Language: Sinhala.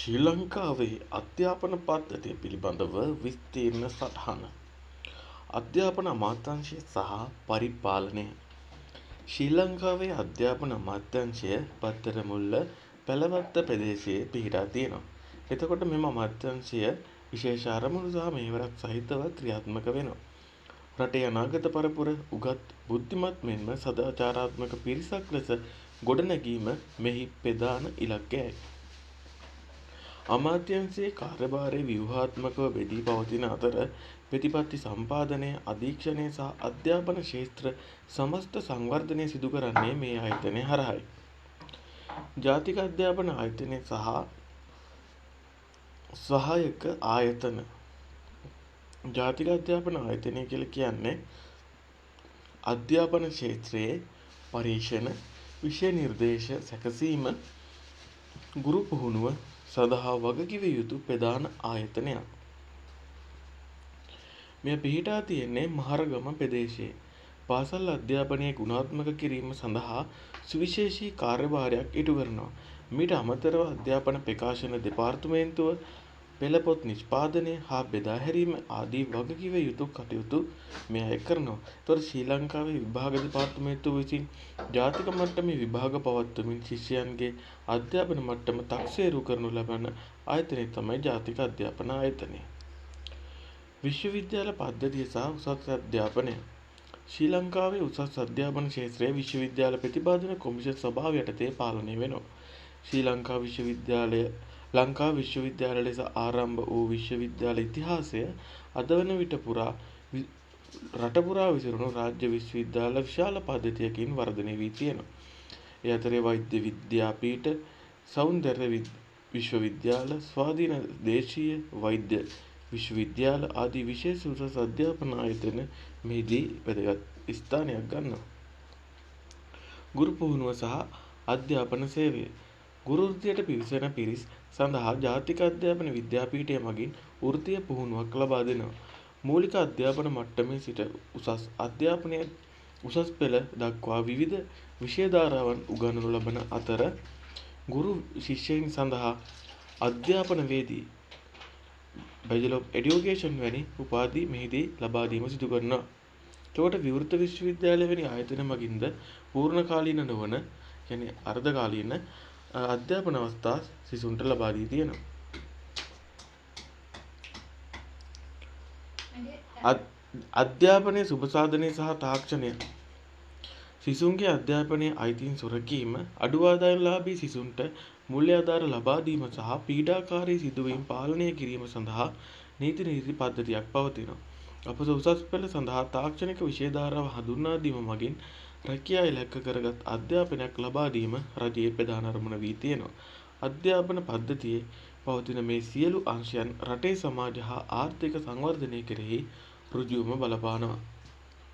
ශ්‍රී ලංකාවේ අධ්‍යාපන පද්ධතිය පිළිබඳව විස්තීර්ණ සටහන. අධ්‍යාපන අමාත්‍යාංශය සහ පරිපාලනය. ශ්‍රී ලංකාවේ අධ්‍යාපන අමාත්‍යාංශය පත්තරමුල්ල පැලවත්ත ප්‍රදේශයේ පිහිටා තියෙනවා. එතකොට මෙම අමාත්‍යාංශය විශේෂ අරමුණු සහ මෙහෙවරක් සහිතව ක්‍රියාත්මක වෙනවා. රටේ අනාගත පරපුර උගත් බුද්ධිමත් මෙන්ම සදාචාරාත්මක පිරිසක් ලෙස ගොඩනැගීම මෙහි ප්‍රධාන ඉලක්කයයි. අමාත්‍යාංශයේ කාර්යභාරය ව්‍යුහාත්මකව බෙදී පවතින අතර ප්‍රතිපත්ති සම්පාදනය, අධීක්ෂණය සහ අධ්‍යාපන ක්ෂේත්‍ර සමස්ත සංවර්ධනය සිදු කරන්නේ මේ ආයතනය හරහායි. ජාතික අධ්‍යාපන ආයතනය සහ සහායක ආයතන. ජාතික අධ්‍යාපන ආයතනය කියලා කියන්නේ අධ්‍යාපන ක්ෂේත්‍රයේ පරීක්ෂණ, විෂය නිර්දේශ සැකසීම, ගුරු පුහුණුව සඳහා වගකිව යුතු ප්‍රධාන ආයතනයක්. මෙය පිහිටා තියෙන්නේ මහරගම ප්‍රදේශයේ. පාසල් අධ්‍යාපනය ගුණාත්මක කිරීම සඳහා සුවිශේෂී කාර්යභාරයක් ඉටු කරනවා. මීට අමතරව අධ්‍යාපන ප්‍රකාශන දෙපාර්තමේන්තුව පෙළපොත් නිෂ්පාදනය හා බෙදා හැරීම ආදී වගකිව යුතු කටයුතු මෙය අය කරනවා. එතකොට ශ්‍රී ලංකාවේ විභාග දෙපාර්තමේන්තුව විසින් ජාතික මට්ටමේ විභාග පවත්වමින් ශිෂ්‍යයන්ගේ අධ්‍යාපන මට්ටම තක්සේරු කරනු ලබන ආයතනය තමයි ජාතික අධ්‍යාපන ආයතනය. විශ්වවිද්‍යාල පද්ධතිය සහ උසස් අධ්‍යාපනය. ශ්‍රී ලංකාවේ උසස් අධ්‍යාපන ක්ෂේත්‍රයේ විශ්වවිද්‍යාල ප්‍රතිපාදන කොමිෂන් සභාව යටතේ පාලනය වෙනවා. ශ්‍රී ලංකා විශ්වවිද්‍යාලය ලංකා විශ්වවිද්‍යාල ලෙස ආරම්භ වූ විශ්වවිද්‍යාල ඉතිහාසය අද වන විට රට පුරා විසිරුණු රාජ්‍ය විශ්වවිද්‍යාල විශාල පද්ධතියකින් වර්ධනය වී තියෙනවා. ඒ අතරේ වෛද්‍ය විද්‍යාපීඨ, සෞන්දර්ය විශ්වවිද්‍යාල, ස්වාධීන දේශීය වෛද්‍ය විශ්වවිද්‍යාල ආදී විශේෂ උසස් අධ්‍යාපන ආයතන මෙහිදී වැදගත් ස්ථානයක් ගන්නවා. ගුරු පුහුණුව සහ අධ්‍යාපන සේවය. ගුරු වෘත්තියට පිවිසෙන පිරිස් සඳහා ජාතික අධ්‍යාපන විද්‍යාපීඨය මගින් වෘත්තීය පුහුණුවක් ලබා දෙනවා. මූලික අධ්‍යාපන මට්ටමේ සිට උසස් අධ්‍යාපනය උසස් පෙළ දක්වා විවිධ විෂය ධාරාවන් උගන්වනු ලබන අතර ගුරු ශිෂ්‍යයින් සඳහා අධ්‍යාපනවේදී බැචලර් ඔෆ් එඩියුකේෂන් වැනි උපාධි මෙහිදී ලබා දීම සිදු කරනවා. එතකොට විවෘත විශ්වවිද්‍යාල වැනි ආයතන මගින්ද පූර්ණ කාලීන නොවන කියන්නේ අර්ධ කාලීන අධ්‍යාපන අවස්ථා සිසුන්ට ලබා දී තියෙනවා. අධ්‍යාපනයේ සුබසාධනය සහ තාක්ෂණය. සිසුන්ගේ අධ්‍යාපනයේ අයිතීන් සුරැකීම, අඩු ආදායම්ලාභී සිසුන්ට මූල්‍ය ආධාර ලබා දීම සහ පීඩාකාරී සිදුවීම් පාලනය කිරීම සඳහා නීති පද්ධතියක් පවතිනවා. අපොස උසස් පෙළ සඳහා තාක්ෂණික විෂය ධාරාව හඳුන්වා දීම මගින් රැකියා ඉලක්ක කරගත් අධ්‍යාපනයක් ලබා දීම රජයේ ප්‍රධාන අරමුණ වී තියෙනවා. අධ්‍යාපන පද්ධතියේ පවතින මේ සියලු අංශයන් රටේ සමාජ හා ආර්ථික සංවර්ධනය කෙරෙහි ඍජුවම බලපානවා.